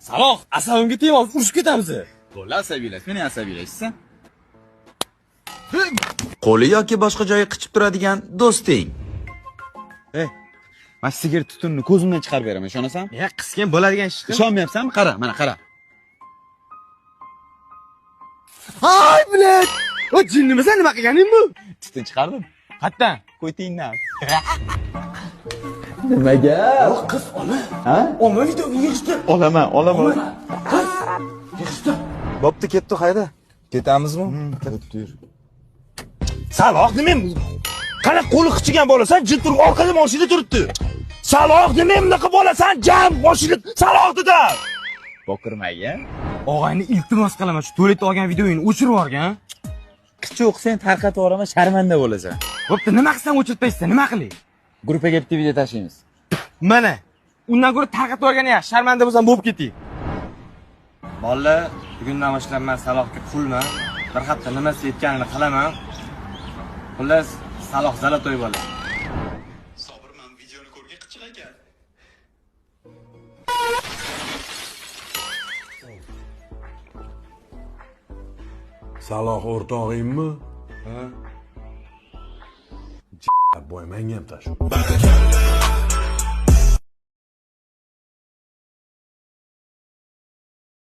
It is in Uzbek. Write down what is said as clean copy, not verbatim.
Saloh, asabimga tegib urushib ketamiz. Qo'llar asabiylashib, meni asabiylashsan. Qo'li yoki boshqa joyi qichib turadigan do'sting. Men sigaret tutunni ko'zimdan chiqarib beraman, ishonasanmi? Qisgan bo'ladigan ishni. Ishonmayapsanmi? Qara, mana qara. Ay, bilet. O jinnimisan nima qilganing bu? Tutun chiqardim. Qayerdan? Qo'ytingdan. Nimaga? Qiz ola. Ha? Olma videoni yig'ishtir. Olaman. Yig'ishtir. Bo'pti, ketdi, qayda? Ketamizmi? Ketdi, yur. Saloh nima? Qana qo'li qichigan bolasan, jin turib orqada mashina turibdi. Saloh nima bunaqa bolasan, jam mashina Saloh dedi. Bokirmayga. Og'ayni iltimos qilaman, shu tualetda olgan videoyini o'chirib yuborgan. Qichi o'qisang tarqatib yuboraman, sharmanda bo'lasan. Bo'pti, nima qilsam o'chirtmaysan, nima qilay? Gruppaga bitta video tashlaymiz. Mana, undan ko'ra tarqatib yuborgan yaxshi, sharmanda bo'lsam bo'lib ketdik. Bolla, bugundan boshlab men Salohga qulman. Bir hafta nima aytganini qilaman. Xullas, Saloh zalatoy bola. Sobirman videoni ko'rgan qichiq ekan. Saloh o'rtog'ingmi? Ha? Boy, menga ham tashla.